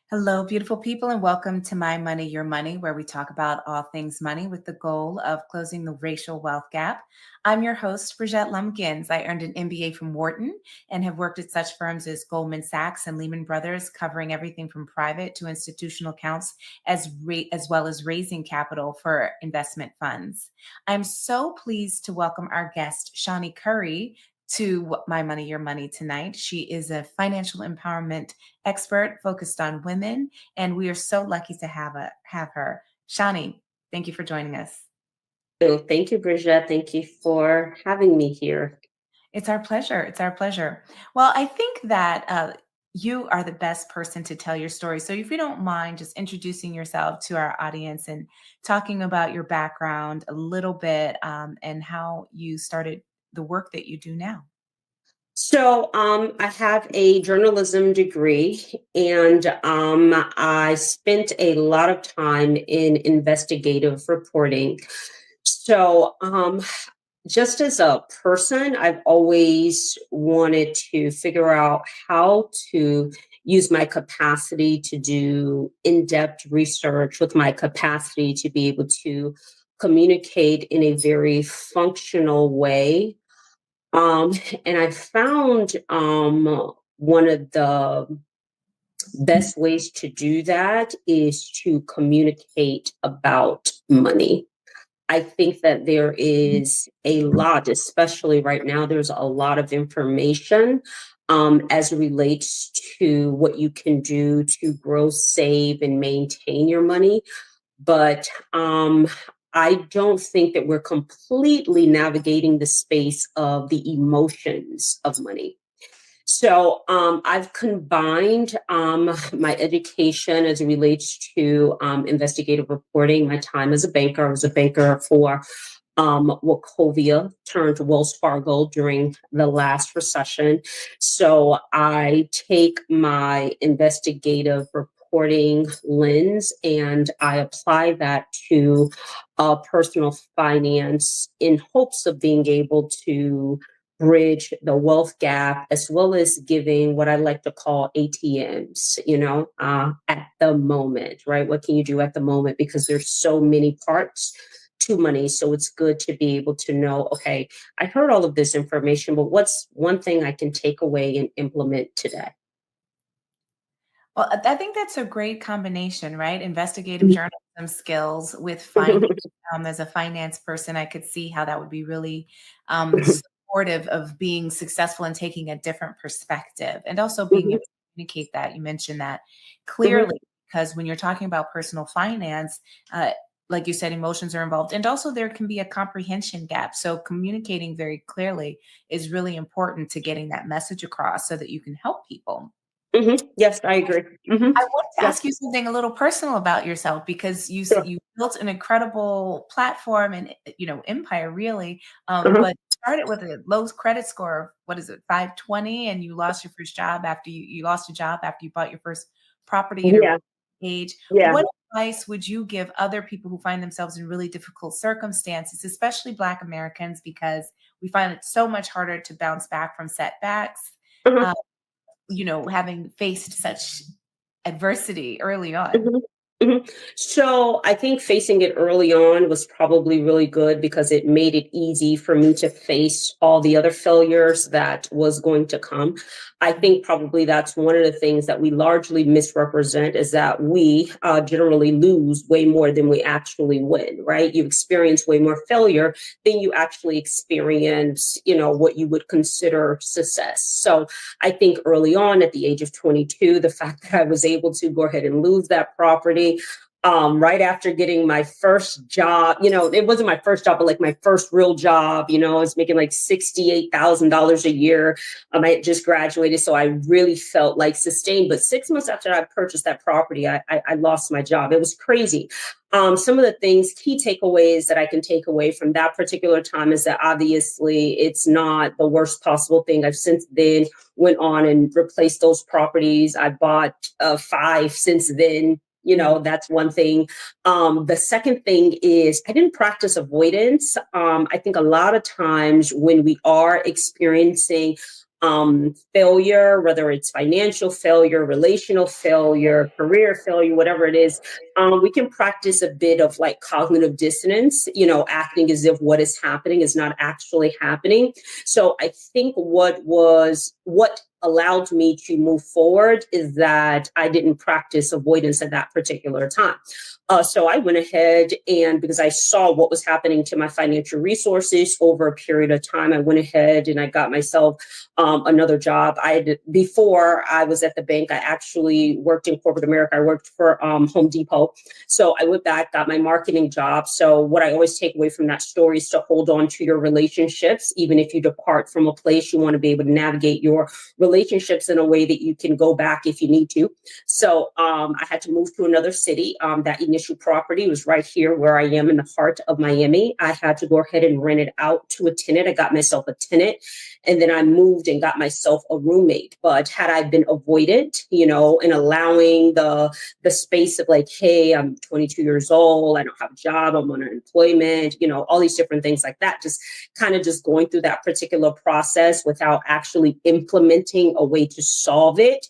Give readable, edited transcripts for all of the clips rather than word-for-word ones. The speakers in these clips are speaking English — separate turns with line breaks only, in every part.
Hello, beautiful people, and welcome to My Money, Your Money, where we talk about all things money with the goal of closing the racial wealth gap. I'm your host, Brigette Lumpkins. I earned an MBA from Wharton and have worked at such firms as Goldman Sachs and Lehman Brothers, covering everything from private to institutional accounts, as well as raising capital for investment funds. I'm so pleased to welcome our guest, Shani Curry, to My Money, Your Money tonight. She is a financial empowerment expert focused on women, and we are so lucky to have her. Shani, thank you for joining us.
So thank you, Brigette. Thank you for having me here.
It's our pleasure. It's our pleasure. Well, I think that you are the best person to tell your story. So, if you don't mind just introducing yourself to our audience and talking about your background a little bit and how you started the work that you do now.
I have a journalism degree, and I spent a lot of time in investigative reporting. So, um, just as a person, I've always wanted to figure out how to use my capacity to do in-depth research with my capacity to be able to communicate in a very functional way. Um, and I found one of the best ways to do that is to communicate about money. I think that there is a lot, especially right now, there's a lot of information as it relates to what you can do to grow, save, and maintain your money. But I don't think that we're completely navigating the space of the emotions of money. I've combined my education as it relates to investigative reporting, my time as a banker. I was a banker for Wachovia, turned Wells Fargo during the last recession. So I take my investigative reporting lens and I apply that to personal finance in hopes of being able to bridge the wealth gap as well as giving what I like to call ATMs, at the moment, right? What can you do at the moment? Because there's so many parts to money. So it's good to be able to know, okay, I heard all of this information, but what's one thing I can take away and implement today?
Well, I think that's a great combination, right? Investigative journalism skills with finance. As a finance person, I could see how that would be really supportive of being successful and taking a different perspective and also being able to communicate that. You mentioned that clearly because when you're talking about personal finance, like you said, emotions are involved. And also, there can be a comprehension gap. So, communicating very clearly is really important to getting that message across so that you can help people.
Yes, I agree.
I wanted to
Yes,
ask you something a little personal about yourself because
sure.
you built an incredible platform and empire really,
Uh-huh.
but started with a low credit score of what is it 520, and you lost your first job after you lost your job after you bought your first property at a
Yeah,
age.
yeah.
What advice would you give other people who find themselves in really difficult circumstances, especially Black Americans, because we find it so much harder to bounce back from setbacks?
Uh-huh.
Uh, having faced such adversity early on.
Mhm, mhm. So I think facing it early on was probably really good because it made it easy for me to face all the other failures that was going to come. I think probably that's one of the things that we largely misrepresent is that we generally lose way more than we actually win, right? You experience way more failure than you actually experience, what you would consider success. So I think early on at the age of 22, the fact that I was able to go ahead and lose that property right after getting my first job, it wasn't my first job, but like my first real job, I was making like $68,000 a year. I had just graduated. So I really felt like sustained. But 6 months after I purchased that property, I lost my job. It was crazy. Some of the things, key takeaways that I can take away from that particular time is that obviously it's not the worst possible thing. I've since then went on and replaced those properties. I bought five since then. That's one thing. The second thing is I didn't practice avoidance. I think a lot of times when we are experiencing failure, whether it's financial failure, relational failure, career failure, whatever it is, we can practice a bit of like cognitive dissonance, acting as if what is happening is not actually happening. So I think what allowed me to move forward is that I didn't practice avoidance at that particular time. So I went ahead, and because I saw what was happening to my financial resources over a period of time, I went ahead and I got myself another job. Before I was at the bank, I actually worked in corporate America. I worked for Home Depot. So I went back, got my marketing job. So what I always take away from that story is to hold on to your relationships. Even if you depart from a place, you want to be able to navigate your relationships in a way that you can go back if you need to. So I had to move to another city. That initial property was right here where I am in the heart of Miami. I had to go ahead and rent it out to a tenant. I got myself a tenant, and then I moved and got myself a roommate. But had I been avoided, and allowing the space of like, hey, I'm 22 years old, I don't have a job, I'm on unemployment, all these different things like that, just going through that particular process without actually implementing a way to solve it.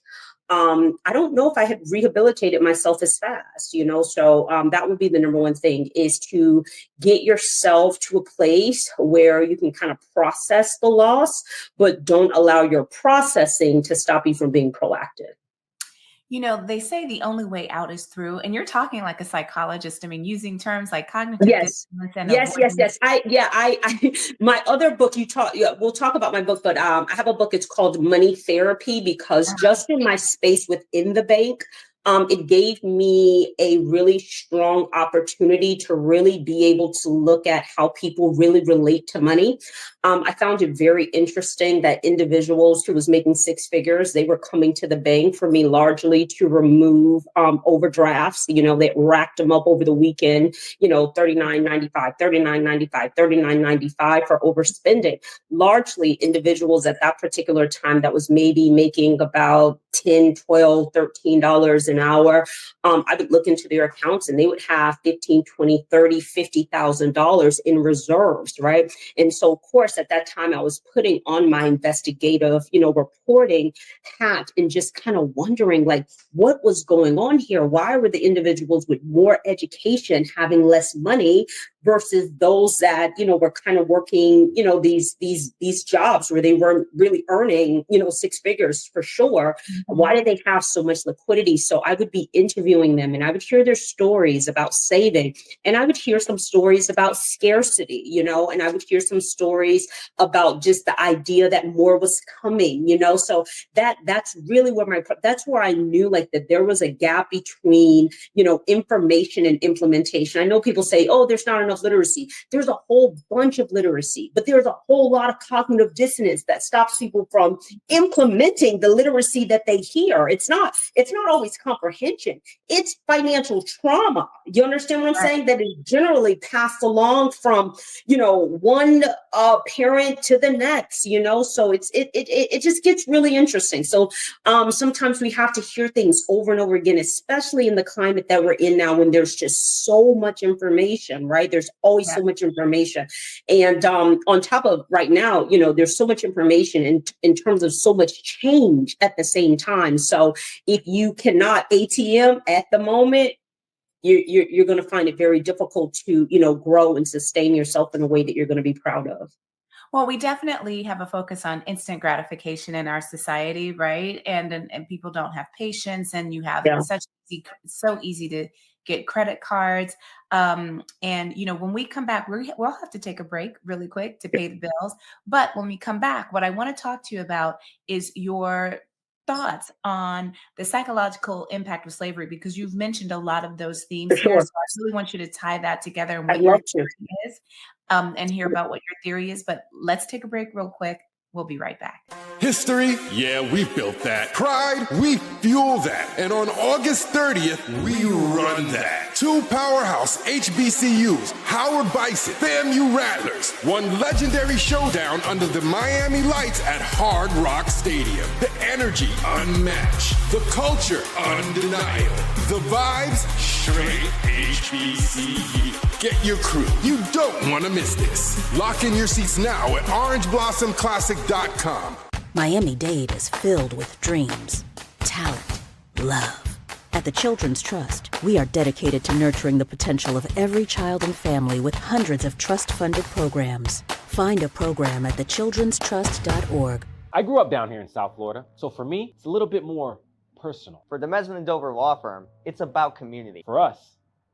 I don't know if I had rehabilitated myself as fast, so that would be the number one thing, is to get yourself to a place where you can kind of process the loss, but don't allow your processing to stop you from being proactive.
They say the only way out is through, and you're talking like a psychologist. I mean, using terms like cognitive
Yes.
dissonance and
Yes.
avoidance.
My other book, we'll talk about my book, but I have a book. It's called Money Therapy, because just in my space within the bank, it gave me a really strong opportunity to really be able to look at how people really relate to money. I found it very interesting that individuals who was making six figures, they were coming to the bank for me largely to remove overdrafts. They racked them up over the weekend, $39.95, $39.95, $39.95 for overspending. Largely individuals at that particular time that was maybe making about $10, $12, $13 an hour. I would look into their accounts and they would have $15, $20, $30, $50,000 in reserves, right? And so, of course, at that time, I was putting on my investigative, reporting hat and just kind of wondering, like, what was going on here? Why were the individuals with more education having less money versus those that, were kind of working, these jobs where they weren't really earning, six figures for sure. Mm-hmm. Why did they have so much liquidity? So I would be interviewing them and I would hear their stories about saving, and I would hear some stories about scarcity, and I would hear some stories about just the idea that more was coming, so that's really that's where I knew like that there was a gap between, information and implementation. I know people say, oh, there's not enough literacy. There's a whole bunch of literacy, but there's a whole lot of cognitive dissonance that stops people from implementing the literacy that they hear. It's not always comprehension. It's financial trauma. You understand what I'm saying? That is generally passed along from, one parent to the next, so it just gets really interesting. So sometimes we have to hear things over and over again, especially in the climate that we're in now, when there's just so much information, right? There's always so much information. And on top of right now, there's so much information in terms of so much change at the same time. So if you cannot ATM at the moment, you're going to find it very difficult to, grow and sustain yourself in a way that you're going to be proud of.
Well, we definitely have a focus on instant gratification in our society, right? And people don't have patience, and you have so easy to get credit cards. And when we come back, we'll have to take a break really quick to pay the bills. But when we come back, what I want to talk to you about is your thoughts on the psychological impact of slavery, because you've mentioned a lot of those themes here. So I really want you to tie that together and what your theory is, and hear about what your theory is. But let's take a break real quick. We'll be right back.
History? Yeah, we built that. Pride? We fuel that. And on August 30th, we run that. Two powerhouse HBCUs, Howard Bison, FAMU Rattlers, one legendary showdown under the Miami lights at Hard Rock Stadium. The energy unmatched. The culture undeniable. The vibes straight HBCU. Get your crew. You don't want to miss this. Lock in your seats now at orangeblossomclassic.com.
Miami-Dade is filled with dreams, talent, love. At the Children's Trust, we are dedicated to nurturing the potential of every child and family with hundreds of trust-funded programs. Find a program at thechildrenstrust.org.
I grew up down here in South Florida, so for me, it's a little bit more personal.
For the Mesman & Dover Law Firm, it's about community.
For us,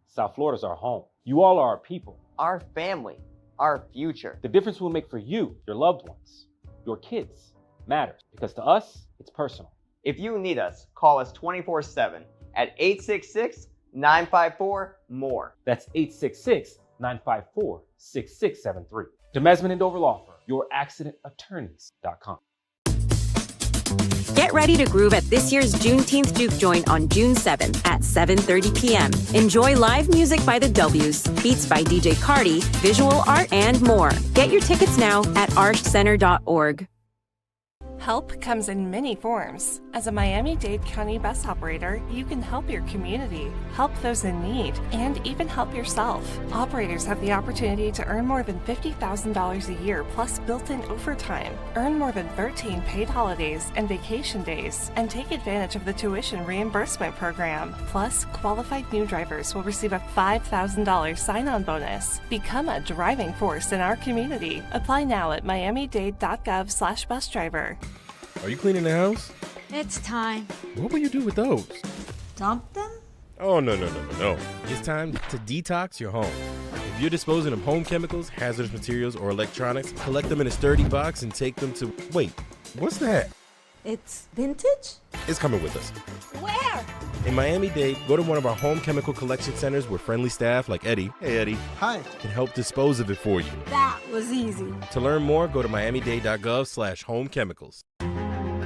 South Florida's our home. You all are our people.
Our family, our future.
The difference we'll make for you, your loved ones, your kids, matters. Because to us, it's personal.
If you need us, call us 24/7 at 866-954-MORE.
That's 866-954-6673. The Mesman & Dover Law Firm, youraccidentattorneys.com.
Get ready to groove at this year's Juneteenth Juke Joint on June 7th at 7:30 p.m. Enjoy live music by the W's, beats by DJ Cardi, visual art, and more. Get your tickets now at archcenter.org.
Help comes in many forms. As a Miami-Dade County bus operator, you can help your community, help those in need, and even help yourself. Operators have the opportunity to earn more than $50,000 a year plus built-in overtime, earn more than 13 paid holidays and vacation days, and take advantage of the tuition reimbursement program. Plus, qualified new drivers will receive a $5,000 sign-on bonus. Become a driving force in our community. Apply now at miamidade.gov/busdriver.
Are you cleaning the house?
It's time.
What will you do with those?
Dump them?
Oh, no. It's time to detox your home. If you're disposing of home chemicals, hazardous materials, or electronics, collect them in a sturdy box and take them to... Wait, what's that?
It's vintage?
It's coming with us.
Where?
In Miami-Dade, go to one of our home chemical collection centers where friendly staff like Eddie, hey Eddie,
hi,
can help dispose of it for you.
That was easy.
To learn more, go to miamidade.gov/homechemicals.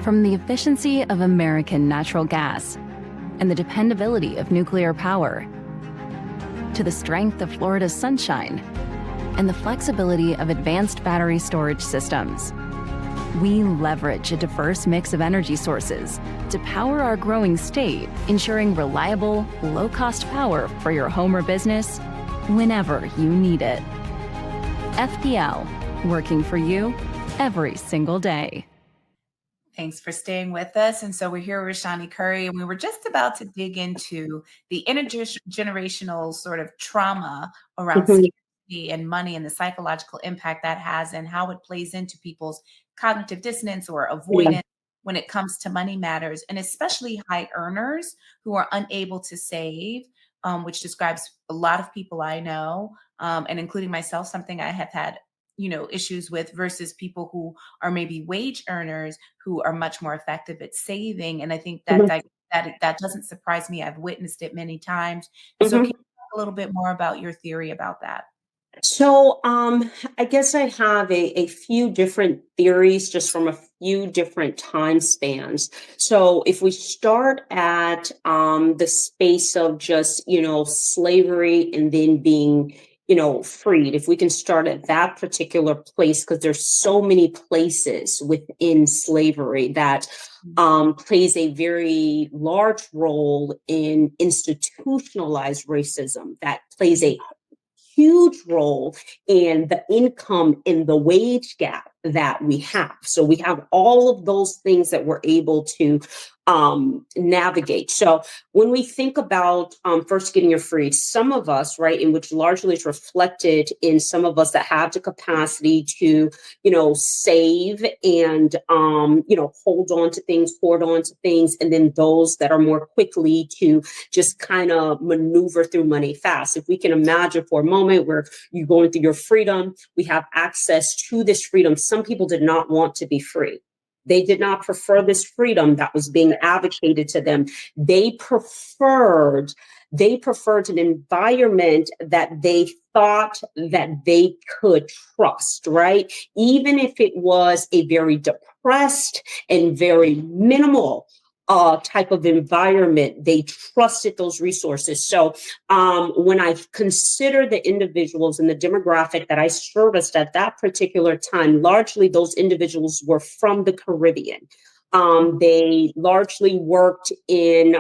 From the efficiency of American natural gas and the dependability of nuclear power, to the strength of Florida's sunshine and the flexibility of advanced battery storage systems, we leverage a diverse mix of energy sources to power our growing state, ensuring reliable, low-cost power for your home or business whenever you need it. FPL, working for you every single day.
Thanks for staying with us. And so we're here with Shani Curry, and we were just about to dig into the intergenerational sort of trauma around scarcity and money and the psychological impact that has and how it plays into people's cognitive dissonance or avoidance when it comes to money matters, and especially high earners who are unable to save, which describes a lot of people I know, and including myself, something I have had issues with, versus people who are maybe wage earners who are much more effective at saving. And I think that that doesn't surprise me. I've witnessed it many times. And so can you talk a little bit more about your theory about that?
So I guess I have a few different theories just from a few different time spans. So if we start at the space of just, slavery and then being freed, if we can start at that particular place, because there's so many places within slavery that plays a very large role in institutionalized racism, that plays a huge role in the income and the wage gap that we have. So we have all of those things that we're able to navigate. So when we think about first getting your free, some of us, right, in which largely is reflected in some of us that have the capacity to, save and, hold on to things, hoard on to things, and then those that are more quickly to just kind of maneuver through money fast. If we can imagine for a moment where you're going through your freedom, we have access to this freedom. Some people did not want to be free. They did not prefer this freedom that was being advocated to them. They preferred an environment that they thought that they could trust, right? Even if it was a very depressed and very minimal type of environment, they trusted those resources. So when I consider the individuals and the demographic that I serviced at that particular time, largely those individuals were from the Caribbean. They largely worked in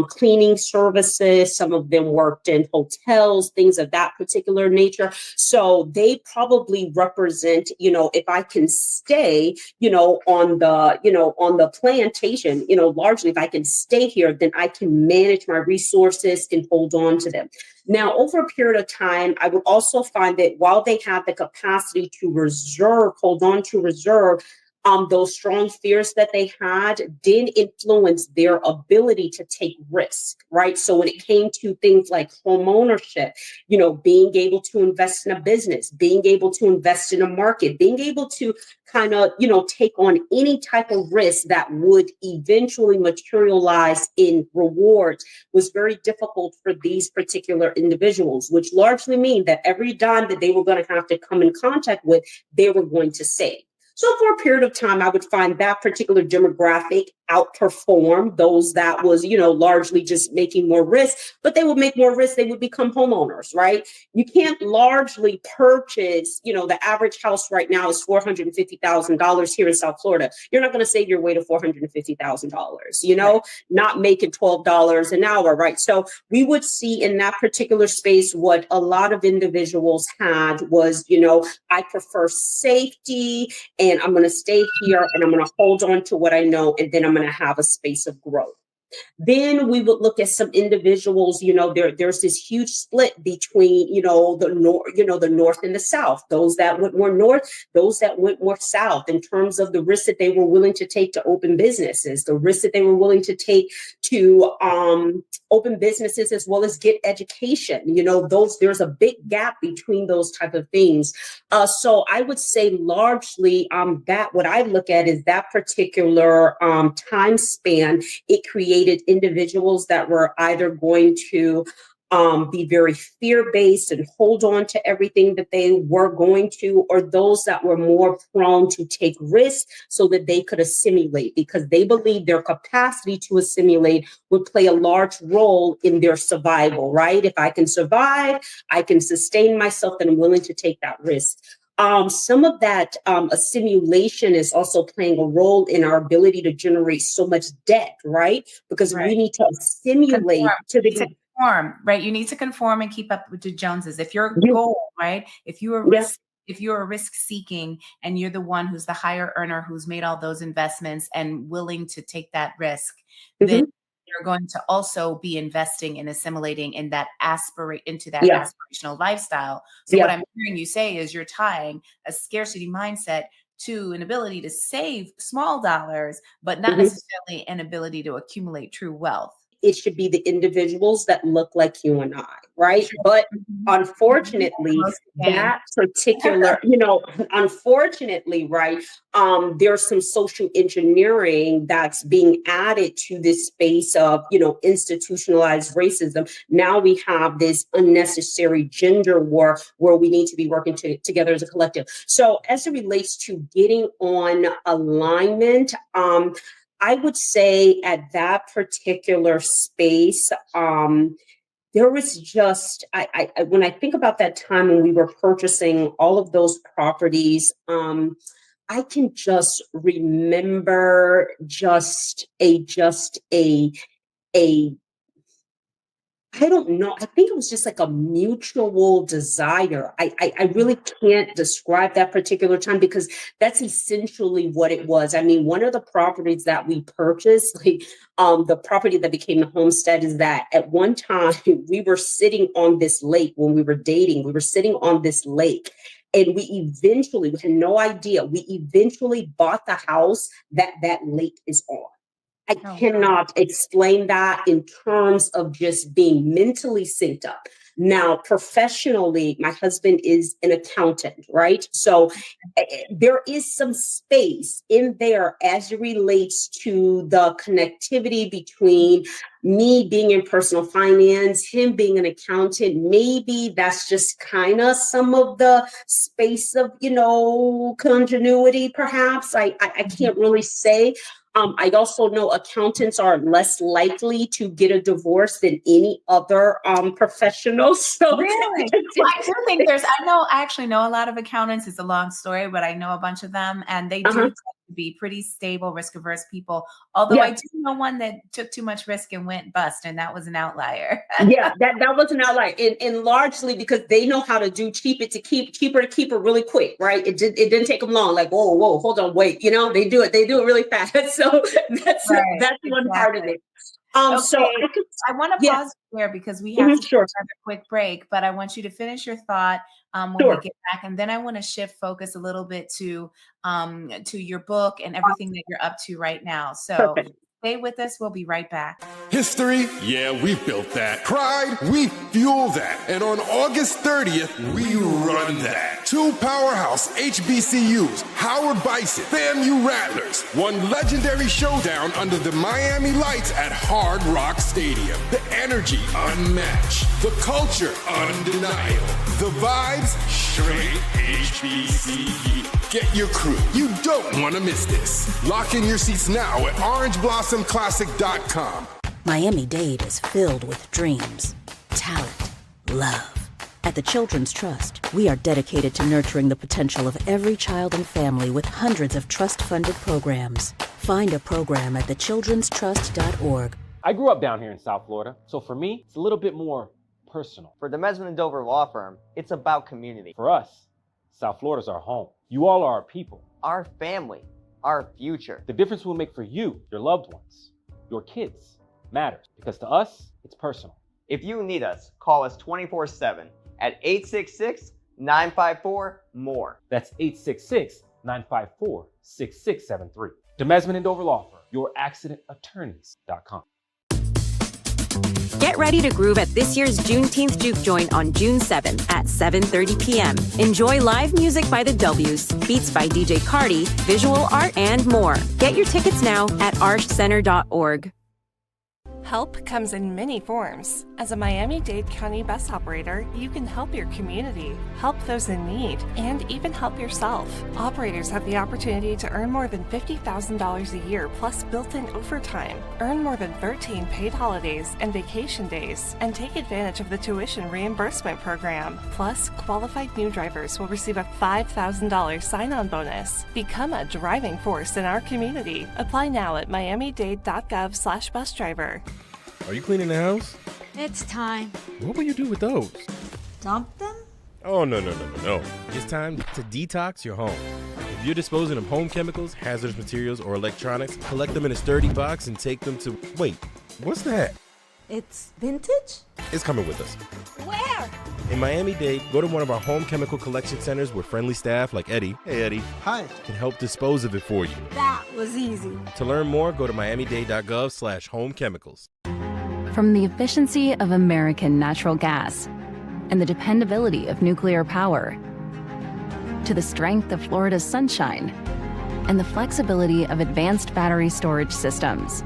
cleaning services. Some of them worked in hotels, things of that particular nature. So they probably represent, if I can stay, on the plantation, largely if I can stay here, then I can manage my resources and hold on to them. Now, over a period of time, I would also find that while they have the capacity to hold on to reserve, those strong fears that they had did influence their ability to take risk, right? So when it came to things like home ownership, being able to invest in a business, being able to invest in a market, being able to kind of, take on any type of risk that would eventually materialize in rewards was very difficult for these particular individuals, which largely mean that every dime that they were going to have to come in contact with, they were going to save. So for a period of time, I would find that particular demographic outperform those that was, largely just making more risk, but they would make more risk. They would become homeowners, right? You can't largely purchase, the average house right now is $450,000 here in South Florida. You're not going to save your way to $450,000, not making $12 an hour, right? So we would see in that particular space what a lot of individuals had was, I prefer safety and I'm going to stay here and I'm going to hold on to what I know, and then I'm going to have a space of growth. Then we would look at some individuals, there's this huge split between, the north and the south, those that went more north, those that went more south in terms of the risk that they were willing to take to open businesses, the risk that they were willing to take to open businesses as well as get education. There's a big gap between those type of things. So I would say largely that what I look at is that particular time span, it created individuals that were either going to be very fear-based and hold on to everything that they were going to, or those that were more prone to take risks so that they could assimilate because they believed their capacity to assimilate would play a large role in their survival, right? If I can survive, I can sustain myself, then I'm willing to take that risk. Some of that assimilation is also playing a role in our ability to generate so much debt, right? Because we need to assimilate to the
conform, right? You need to conform and keep up with the Joneses. If your goal, right? If you are risk seeking and you're the one who's the higher earner who's made all those investments and willing to take that risk, then you're going to also be investing and assimilating in that aspirational lifestyle. So what I'm hearing you say is you're tying a scarcity mindset to an ability to save small dollars, but not necessarily an ability to accumulate true wealth.
It should be the individuals that look like you and I, right? But unfortunately, that particular, unfortunately, right, there's some social engineering that's being added to this space of, institutionalized racism. Now we have this unnecessary gender war where we need to be working together as a collective. So as it relates to getting on alignment, I would say at that particular space, there was just, I when I think about that time when we were purchasing all of those properties, I can just remember just a I don't know. I think it was just like a mutual desire. I really can't describe that particular time because that's essentially what it was. I mean, one of the properties that we purchased, the property that became the homestead, is that at one time we were sitting on this lake when we were dating. We were sitting on this lake. And we had no idea, we eventually bought the house that lake is on. I cannot explain that in terms of just being mentally synced up. Now, professionally, my husband is an accountant, right? So there is some space in there as it relates to the connectivity between me being in personal finance, him being an accountant. Maybe that's just kind of some of the space of, continuity, perhaps. I can't really say. I also know accountants are less likely to get a divorce than any other professional. So
really, I do think I actually know a lot of accountants. It's a long story, but I know a bunch of them, and they do to be pretty stable, risk-averse people. Although I do know one that took too much risk and went bust, and that was an outlier.
Yeah, that was an outlier, and largely because they know how to do cheaper to keep it really quick, right? It didn't take them long. Like, whoa, hold on, wait, they do it really fast. So that's one part of it.
Okay,
So
I want to pause there because we have to take another quick break, but I want you to finish your thought when we get back, and then I want to shift focus a little bit to your book and everything that you're up to right now. So stay with us. We'll be right back.
History? Yeah, we built that. Pride? We fuel that. And on August 30th, we run that. Two powerhouse HBCUs, Howard Bison, FAMU Rattlers, one legendary showdown under the Miami lights at Hard Rock Stadium. The energy unmatched. The culture undeniable. The vibes straight HBCU. Get your crew. You don't want to miss this. Lock in your seats now at orangeblossomclassic.com.
Miami-Dade is filled with dreams, talent, love. At the Children's Trust, we are dedicated to nurturing the potential of every child and family with hundreds of trust-funded programs. Find a program at thechildrenstrust.org.
I grew up down here in South Florida, so for me, it's a little bit more personal.
For the Mesman & Dover Law Firm, it's about community.
For us, South Florida's our home. You all are our people.
Our family. Our future.
The difference we'll make for you, your loved ones, your kids, matters. Because to us, it's personal.
If you need us, call us 24/7 at 866-954-MORE.
That's 866-954-6673. The Mesman & Dover Law Firm, youraccidentattorneys.com.
Get ready to groove at this year's Juneteenth Juke Joint on June 7th at 7:30 p.m. Enjoy live music by the W's, beats by DJ Cardi, visual art, and more. Get your tickets now at archcenter.org.
Help comes in many forms. As a Miami-Dade County bus operator, you can help your community, help those in need, and even help yourself. Operators have the opportunity to earn more than $50,000 a year plus built-in overtime, earn more than 13 paid holidays and vacation days, and take advantage of the tuition reimbursement program. Plus, qualified new drivers will receive a $5,000 sign-on bonus. Become a driving force in our community. Apply now at miamidade.gov/busdriver.
Are you cleaning the house?
It's time.
What will you do with those?
Dump them?
Oh, no. It's time to detox your home. If you're disposing of home chemicals, hazardous materials, or electronics, collect them in a sturdy box and take them to... Wait, what's that?
It's vintage?
It's coming with us.
Where?
In Miami-Dade, go to one of our home chemical collection centers where friendly staff like Eddie, hey Eddie,
hi,
can help dispose of it for you.
That was easy.
To learn more, go to miamidade.gov/homechemicals.
From the efficiency of American natural gas and the dependability of nuclear power to the strength of Florida's sunshine and the flexibility of advanced battery storage systems,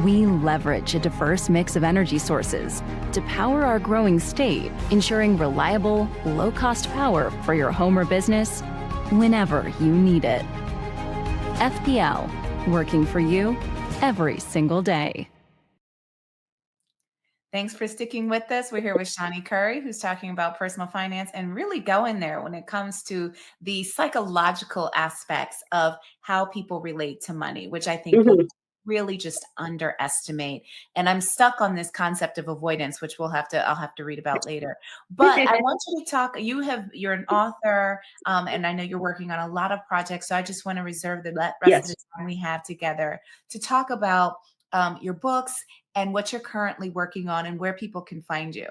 we leverage a diverse mix of energy sources to power our growing state, ensuring reliable, low-cost power for your home or business whenever you need it. FPL, working for you every single day.
Thanks for sticking with us. We're here with Shani Curry, who's talking about personal finance and really going there when it comes to the psychological aspects of how people relate to money, which I think people really just underestimate. And I'm stuck on this concept of avoidance, which I'll have to read about later. But I want you to talk, you're an author, and I know you're working on a lot of projects. So I just want to reserve the rest of the time we have together to talk about your books and what you're currently working on and where people can find you.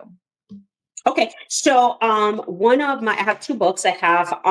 Okay, so I have two books. I have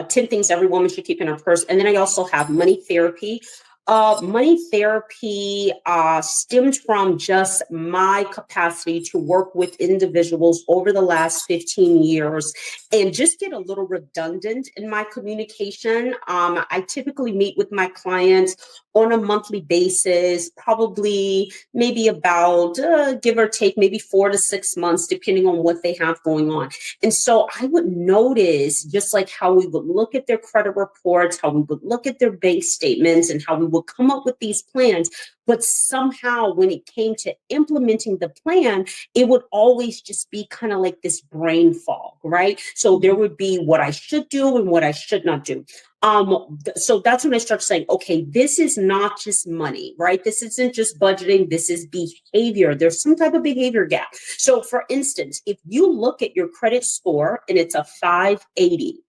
10 Things Every Woman Should Keep in Her Purse, and then I also have Money Therapy. Money therapy stemmed from just my capacity to work with individuals over the last 15 years and just get a little redundant in my communication. I typically meet with my clients on a monthly basis, probably maybe about, give or take, maybe 4 to 6 months, depending on what they have going on. And so I would notice just like how we would look at their credit reports, how we would look at their bank statements, and how we would come up with these plans. But somehow when it came to implementing the plan, it would always just be kind of like this brain fog, right? So there would be what I should do and what I should not do. So that's when I start saying, okay, this is not just money, right? This isn't just budgeting. This is behavior. There's some type of behavior gap. So for instance, if you look at your credit score and it's a 580,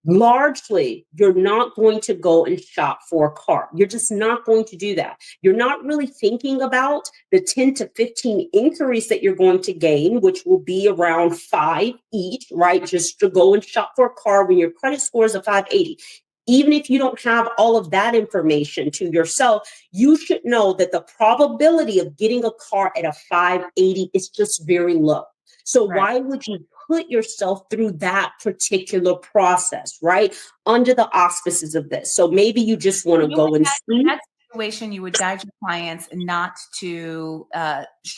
largely, you're not going to go and shop for a car. You're just not going to do that. You're not really thinking about the 10 to 15 inquiries that you're going to gain, which will be around 5 each, right? Just to go and shop for a car when your credit score is a 580. Even if you don't have all of that information to yourself, you should know that the probability of getting a car at a 580 is just very low. So why would you put yourself through that particular process, right? Under the auspices of this. So maybe you just want to go and see.
In that situation, you would guide your clients not to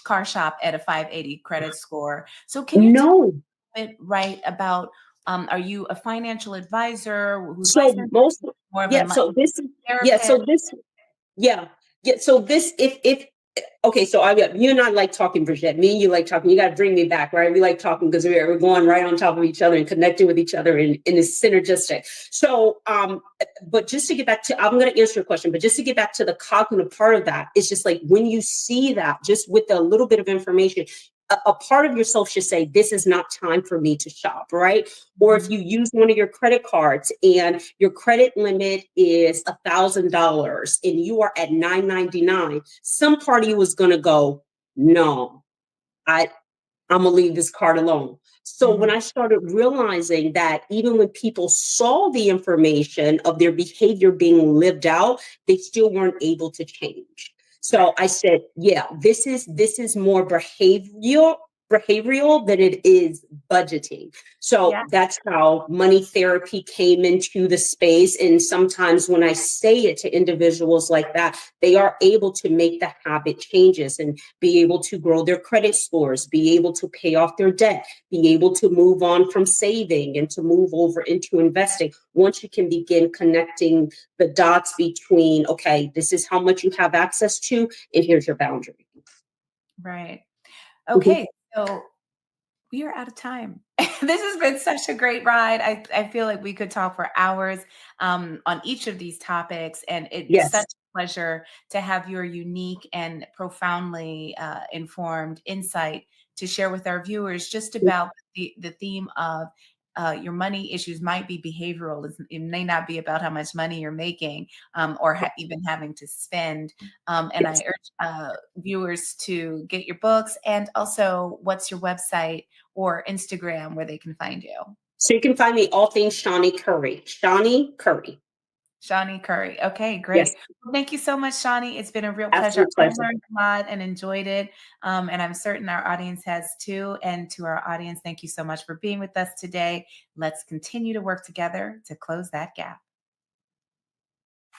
car shop at a 580 credit score. So can you tell me a bit, right, about, are you a financial advisor who's licensed, more of a therapist?
So this, if okay, so you and I like talking, Brigette. Me and you like talking. You got to bring me back, right? We like talking because we're going right on top of each other and connecting with each other, and it's synergistic. So, but just to get back to, I'm going to answer your question, but just to get back to the cognitive part of that, it's just like when you see that, just with a little bit of information, a part of yourself should say, this is not time for me to shop, right? Or if you use one of your credit cards and your credit limit is $1,000 and you are at $999, some part of you is going to go, no, I'm going to leave this card alone. So when I started realizing that even when people saw the information of their behavior being lived out, they still weren't able to change. So I said, yeah, this is more behavioral than it is budgeting. So that's how money therapy came into the space. And sometimes when I say it to individuals like that, they are able to make the habit changes and be able to grow their credit scores, be able to pay off their debt, be able to move on from saving and to move over into investing. Once you can begin connecting the dots between, okay, this is how much you have access to, and here's your boundary.
Right. Okay. So we are out of time. This has been such a great ride. I feel like we could talk for hours on each of these topics. And it's such a pleasure to have your unique and profoundly informed insight to share with our viewers just about the theme of your money issues might be behavioral. It may not be about how much money you're making or even having to spend. And I urge viewers to get your books, and also what's your website or Instagram where they can find you?
So you can find me all things Shani Curry. Shani Curry.
Shani Curry. Okay, great.
Yes.
Well, thank you so much, Shani. It's been a real pleasure.
Absolute pleasure.
I learned a lot and enjoyed it. And I'm certain our audience has too. And to our audience, thank you so much for being with us today. Let's continue to work together to close that gap.